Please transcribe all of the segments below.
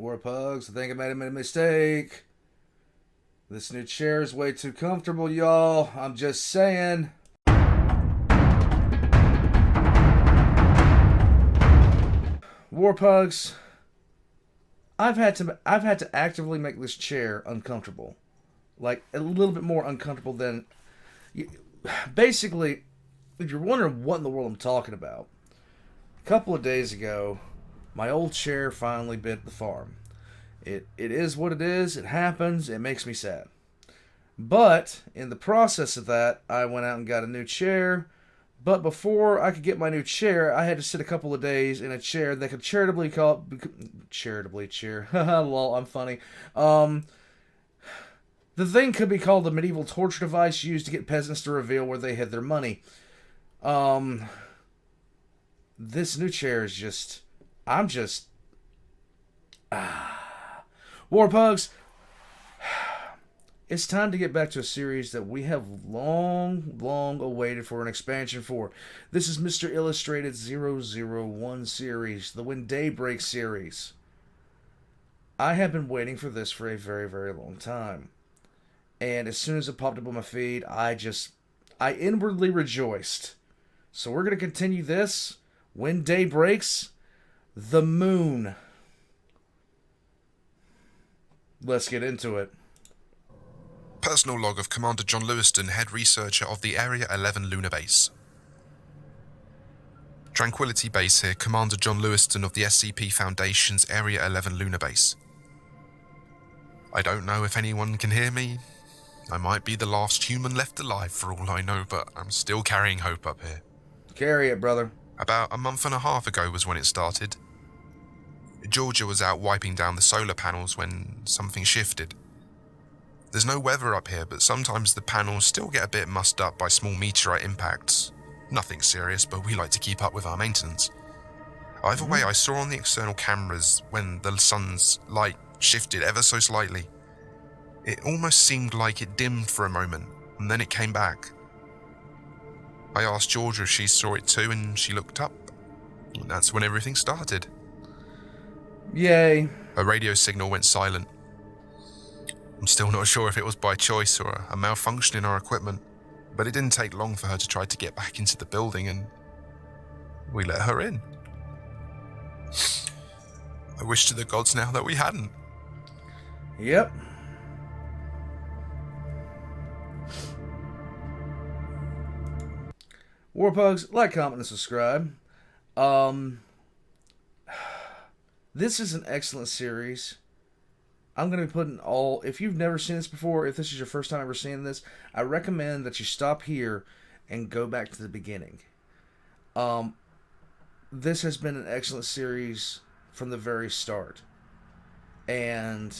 War Pugs, I think I made a mistake. This new chair is way too comfortable, y'all. I'm just saying. War Pugs, I've had to actively make this chair uncomfortable. Like, a little bit more uncomfortable than... Basically, if you're wondering what in the world I'm talking about, a couple of days ago, my old chair finally bit the farm. It is what it is. It happens. It makes me sad. But, in the process of that, I went out and got a new chair. But before I could get my new chair, I had to sit a couple of days in a chair that could charitably call... Charitably chair. Haha, lol, I'm funny. The thing could be called a medieval torture device used to get peasants to reveal where they hid their money. This new chair is just... I'm just... War Pugs, it's time to get back to a series that we have long awaited for an expansion for. This is Mr. Illustrated 001 series, the When Day Breaks series. I have been waiting for this for a very long time. And as soon as it popped up on my feed, I inwardly rejoiced. So we're going to continue this. When Day Breaks, the Moon. Let's get into it. Personal log of Commander John Lewiston, head researcher of the Area 11 Lunar Base. Tranquility Base here, Commander John Lewiston of the SCP Foundation's Area 11 Lunar Base. I don't know if anyone can hear me. I might be the last human left alive for all I know, but I'm still carrying hope up here. Carry it, brother. About a month and a half ago was when it started. Georgia was out wiping down the solar panels when something shifted. There's no weather up here, but sometimes the panels still get a bit mussed up by small meteorite impacts. Nothing serious, but we like to keep up with our maintenance. Either way, I saw on the external cameras when the sun's light shifted ever so slightly. It almost seemed like it dimmed for a moment, and then it came back. I asked Georgia if she saw it too, and she looked up. And that's when everything started. Yay. Her radio signal went silent. I'm still not sure if it was by choice or a malfunction in our equipment, but it didn't take long for her to try to get back into the building, and we let her in. I wish to the gods now that we hadn't. Yep. War Pugs, like, comment, and subscribe. This is an excellent series. I'm going to be putting all... If you've never seen this before, if this is your first time ever seeing this, I recommend that you stop here and go back to the beginning. This has been an excellent series from the very start. And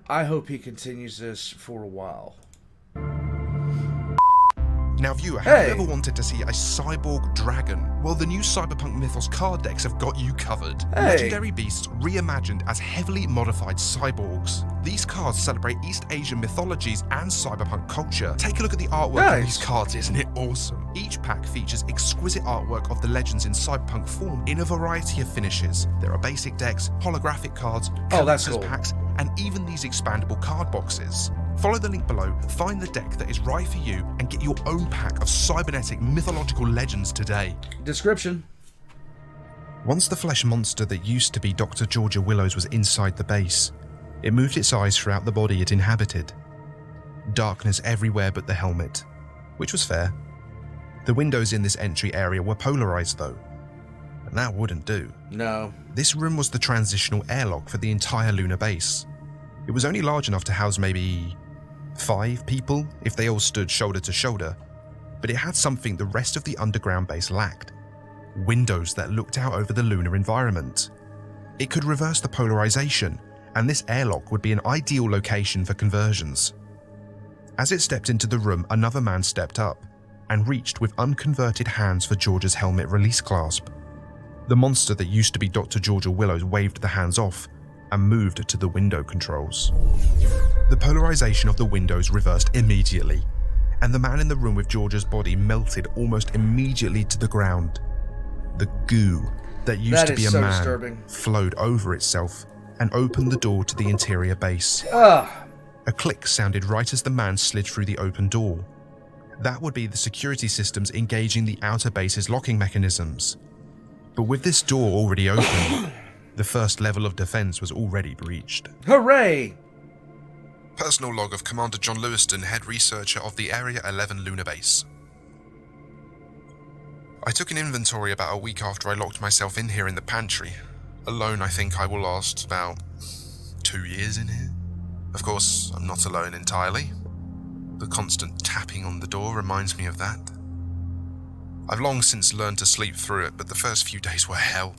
I hope he continues this for a while. Now viewer, have you ever wanted to see a cyborg dragon? Well, the new Cyberpunk Mythos card decks have got you covered. Legendary beasts reimagined as heavily modified cyborgs. These cards celebrate East Asian mythologies and cyberpunk culture. Take a look at the artwork on these cards, isn't it awesome? Each pack features exquisite artwork of the legends in cyberpunk form in a variety of finishes. There are basic decks, holographic cards, collector's packs, and even these expandable card boxes. Follow the link below, find the deck that is right for you, and get your own pack of cybernetic mythological legends today. Description. Once the flesh monster that used to be Dr. Georgia Willows was inside the base, it moved its eyes throughout the body it inhabited. Darkness everywhere but the helmet, which was fair. The windows in this entry area were polarized though, and that wouldn't do. No. This room was the transitional airlock for the entire lunar base. It was only large enough to house maybe 5 people if they all stood shoulder to shoulder, but it had something the rest of the underground base lacked: windows that looked out over the lunar environment. It could reverse the polarization, and this airlock would be an ideal location for conversions. As it stepped into the room, another man stepped up and reached with unconverted hands for Georgia's helmet release clasp. The monster that used to be Dr. Georgia Willows waved the hands off and moved to the window controls. The polarization of the windows reversed immediately, and the man in the room with Georgia's body melted almost immediately to the ground. The goo that used to be a man flowed over itself and opened the door to the interior base. Ugh. A click sounded right as the man slid through the open door. That would be the security systems engaging the outer base's locking mechanisms. But with this door already open, the first level of defense was already breached. Hooray! Personal log of Commander John Lewiston, head researcher of the Area 11 lunar base. I took an inventory about a week after I locked myself in here in the pantry. Alone, I think I will last about 2 years in here. Of course, I'm not alone entirely. The constant tapping on the door reminds me of that. I've long since learned to sleep through it, but the first few days were hell.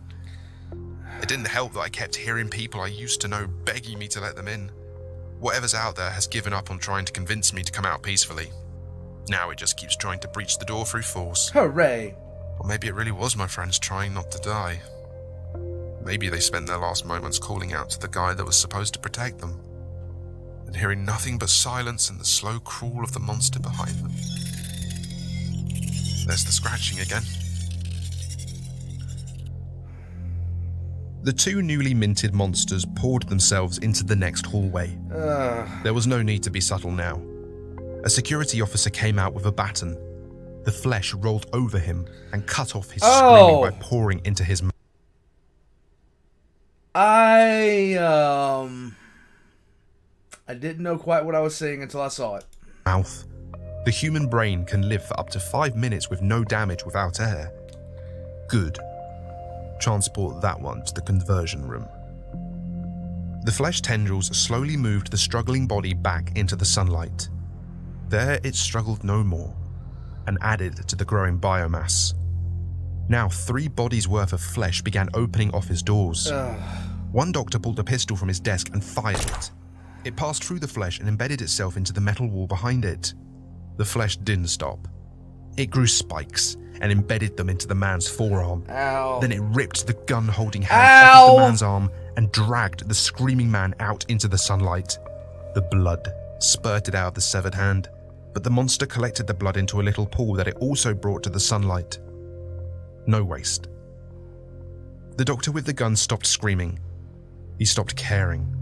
It didn't help that I kept hearing people I used to know begging me to let them in. Whatever's out there has given up on trying to convince me to come out peacefully. Now it just keeps trying to breach the door through force. Hooray! Or maybe it really was my friends trying not to die. Maybe they spent their last moments calling out to the guy that was supposed to protect them, and hearing nothing but silence and the slow crawl of the monster behind them. There's the scratching again. The two newly minted monsters poured themselves into the next hallway. There was no need to be subtle now. A security officer came out with a baton. The flesh rolled over him and cut off his screaming by pouring into his mouth. I didn't know quite what I was saying until I saw it. The human brain can live for up to 5 minutes with no damage without air. Good. Transport that one to the conversion room. The flesh tendrils slowly moved the struggling body back into the sunlight. There it struggled no more, and added to the growing biomass. Now 3 bodies worth of flesh began opening off his doors. One doctor pulled a pistol from his desk and fired it. It passed through the flesh and embedded itself into the metal wall behind it. The flesh didn't stop. It grew spikes and embedded them into the man's forearm. Ow. Then it ripped the gun-holding hand off of the man's arm and dragged the screaming man out into the sunlight. The blood spurted out of the severed hand, but the monster collected the blood into a little pool that it also brought to the sunlight. No waste. The doctor with the gun stopped screaming. He stopped caring.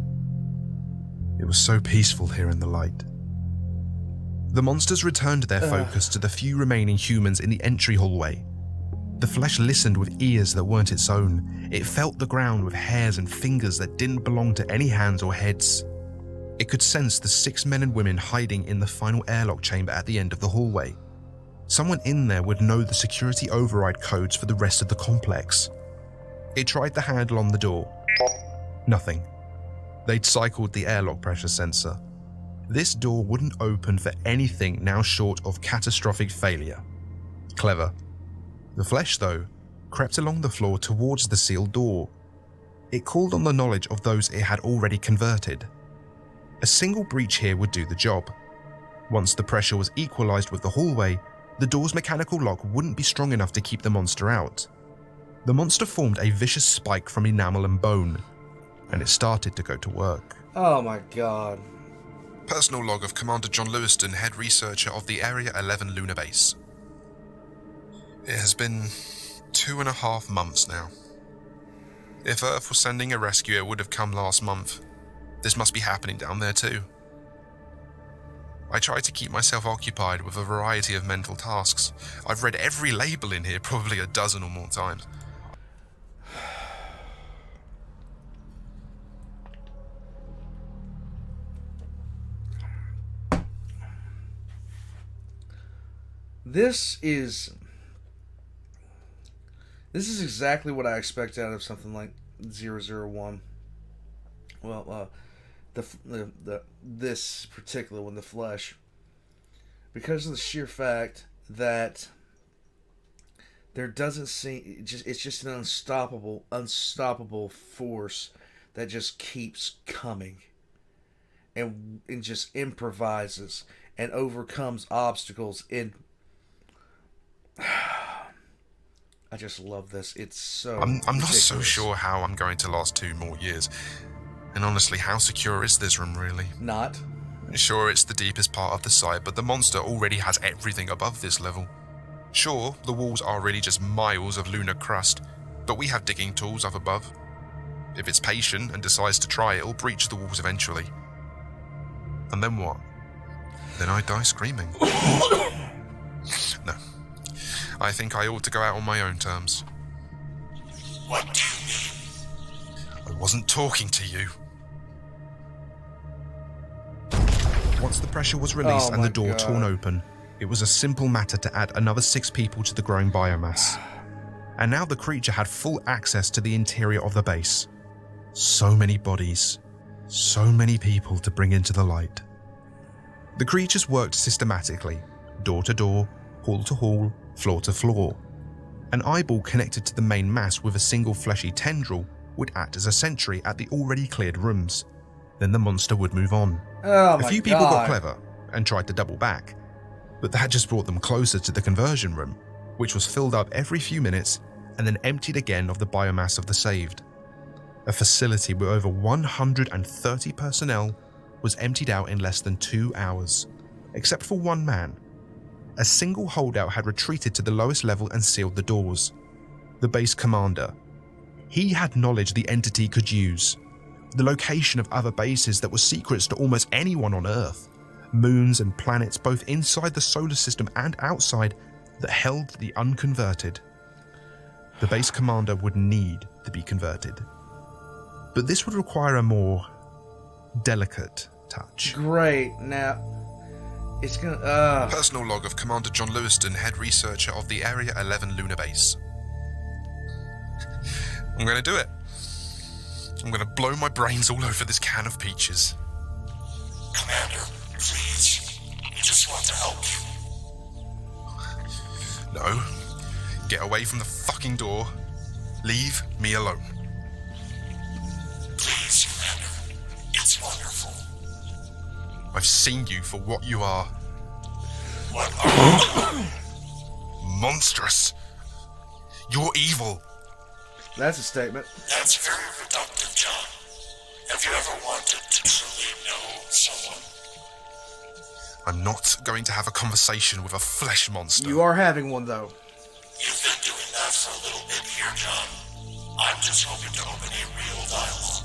It was so peaceful here in the light. The monsters returned their focus to the few remaining humans in the entry hallway. The flesh listened with ears that weren't its own. It felt the ground with hairs and fingers that didn't belong to any hands or heads. It could sense the 6 men and women hiding in the final airlock chamber at the end of the hallway. Someone in there would know the security override codes for the rest of the complex. It tried the handle on the door. Nothing. They'd cycled the airlock pressure sensor. This door wouldn't open for anything now short of catastrophic failure. Clever. The flesh, though, crept along the floor towards the sealed door. It called on the knowledge of those it had already converted. A single breach here would do the job. Once the pressure was equalized with the hallway, the door's mechanical lock wouldn't be strong enough to keep the monster out. The monster formed a vicious spike from enamel and bone, and it started to go to work. Oh my god. Personal log of Commander John Lewiston, head researcher of the Area 11 lunar base. It has been 2.5 months now. If Earth was sending a rescue, it would have come last month. This must be happening down there too. I try to keep myself occupied with a variety of mental tasks. I've read every label in here probably a dozen or more times. This is exactly what I expect out of something like 001. Well, this particular one, the flesh, because of the sheer fact that there doesn't seem it's just an unstoppable force that just keeps coming and just improvises and overcomes obstacles. And I just love this. It's so I'm not ridiculous. so sure how I'm going to last 2 more years. And honestly, how secure is this room really? Not. Sure, it's the deepest part of the site, but the monster already has everything above this level. Sure, the walls are really just miles of lunar crust, but we have digging tools up above. If it's patient and decides to try, it'll breach the walls eventually. And then what? Then I die screaming. No. I think I ought to go out on my own terms. What do you mean? I wasn't talking to you. Once the pressure was released and the door torn open, it was a simple matter to add another 6 people to the growing biomass. And now the creature had full access to the interior of the base. So many bodies, so many people to bring into the light. The creatures worked systematically, door to door, hall to hall, floor to floor. An eyeball connected to the main mass with a single fleshy tendril would act as a sentry at the already cleared rooms. Then the monster would move on. A few people got clever and tried to double back, but that just brought them closer to the conversion room, which was filled up every few minutes and then emptied again of the biomass of the saved. A facility with over 130 personnel was emptied out in less than 2 hours, except for one man. A single holdout had retreated to the lowest level and sealed the doors. The base commander. He had knowledge the entity could use. The location of other bases that were secrets to almost anyone on Earth. Moons and planets both inside the solar system and outside that held the unconverted. The base commander would need to be converted. But this would require a more delicate touch. Great. Now, it's gonna... Personal log of Commander John Lewiston, head researcher of the Area 11 lunar base. I'm gonna do it. I'm gonna blow my brains all over this can of peaches. Commander, please. We just want to help you. No. Get away from the fucking door. Leave me alone. Please, Commander. It's wonderful. I've seen you for what you are. What are you? Monstrous. You're evil. That's a statement. That's very reductive, John. Have you ever wanted to truly know someone? I'm not going to have a conversation with a flesh monster. You are having one, though. You've been doing that for a little bit here, John. I'm just hoping to open a real dialogue.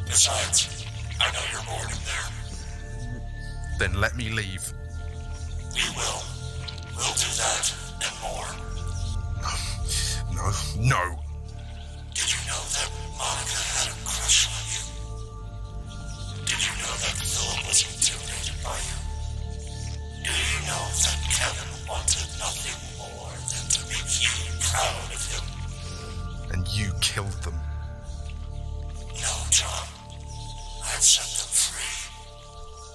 Besides, I know you're bored in there. Then let me leave. We will. We'll do that and more. No. Did you know that Monica had a crush on you? Did you know that Philip was intimidated by you? Do you know that Kevin wanted nothing more than to make you proud of him? And you killed them. No, John. I've set them free.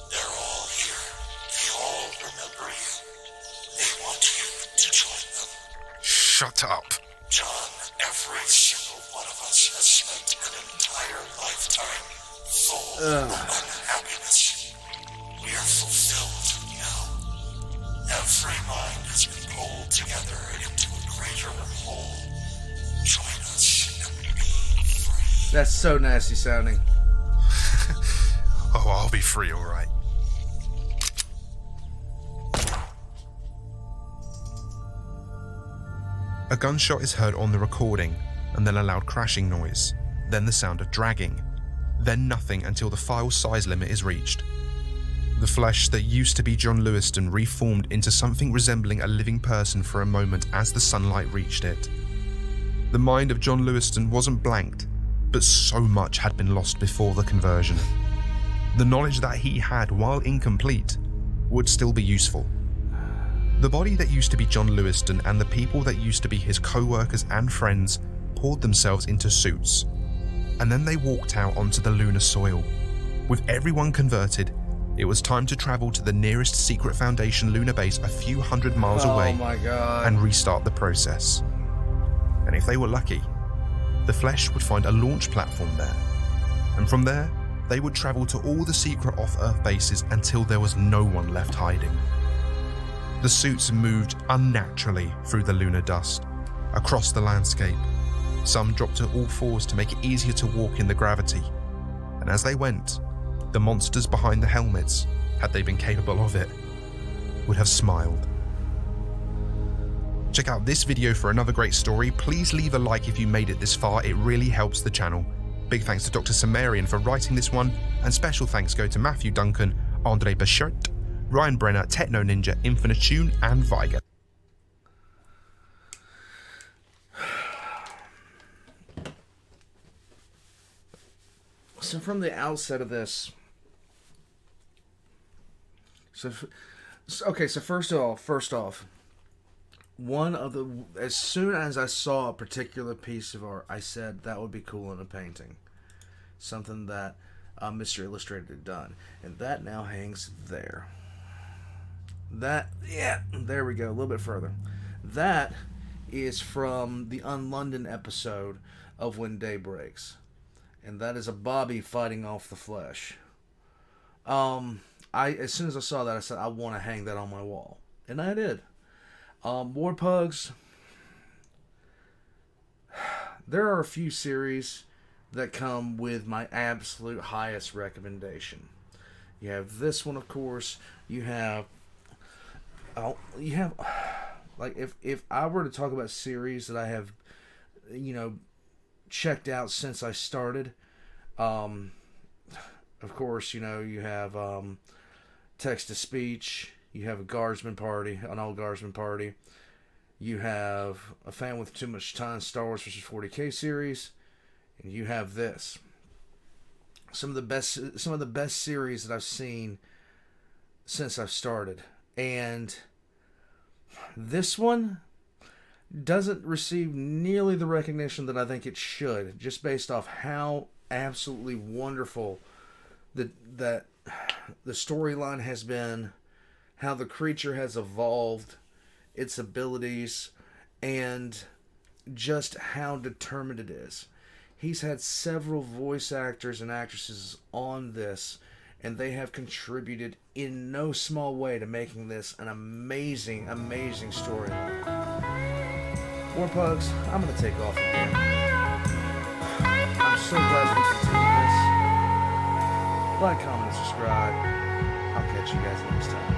They're all here. They all remember you. They want you to join them. Shut up. John, every single one of us has spent an entire lifetime full of unhappiness. We are fulfilled now. Every mind has been pulled together into a greater whole. Join us and be free. That's so nasty sounding. Oh, I'll be free, all right. A gunshot is heard on the recording, and then a loud crashing noise, then the sound of dragging, then nothing until the file size limit is reached. The flesh that used to be John Lewiston reformed into something resembling a living person for a moment as the sunlight reached it. The mind of John Lewiston wasn't blanked, but so much had been lost before the conversion. The knowledge that he had, while incomplete, would still be useful. The body that used to be John Lewiston and the people that used to be his co-workers and friends poured themselves into suits, and then they walked out onto the lunar soil. With everyone converted, it was time to travel to the nearest secret Foundation lunar base a few hundred miles away and restart the process. And if they were lucky, the flesh would find a launch platform there, and from there they would travel to all the secret off-Earth bases until there was no one left hiding. The suits moved unnaturally through the lunar dust, across the landscape. Some dropped to all fours to make it easier to walk in the gravity, and as they went, the monsters behind the helmets, had they been capable of it, would have smiled. Check out this video for another great story. Please leave a like if you made it this far, it really helps the channel. Big thanks to Dr. Sumerian for writing this one, and special thanks go to Matthew Duncan, Andre Bachert, Ryan Brenner, Techno Ninja, Infinitune, and Viger. So from the outset of this, so first off, as soon as I saw a particular piece of art, I said that would be cool in a painting, something that Mr. Illustrated had done, and that now hangs there. There we go, a little bit further. That is from the Unlondon episode of When Day Breaks. And that is a Bobby fighting off the flesh. As soon as I saw that, I said, I want to hang that on my wall. And I did. War Pugs. There are a few series that come with my absolute highest recommendation. You have this one, of course. You have like if I were to talk about series that I have, checked out since I started, of course, you have Text to Speech, you have an old Guardsman Party, you have A Fan with Too Much Time, Star Wars vs. 40K series, and you have this. Some of the best series that I've seen since I've started, and this one doesn't receive nearly the recognition that I think it should, just based off how absolutely wonderful that the storyline has been, how the creature has evolved, its abilities, and just how determined it is. He's had several voice actors and actresses on this, and they have contributed in no small way to making this an amazing, amazing storyline. War Pugs, I'm going to take off again. I'm so glad we continued this. Like, comment, and subscribe. I'll catch you guys next time.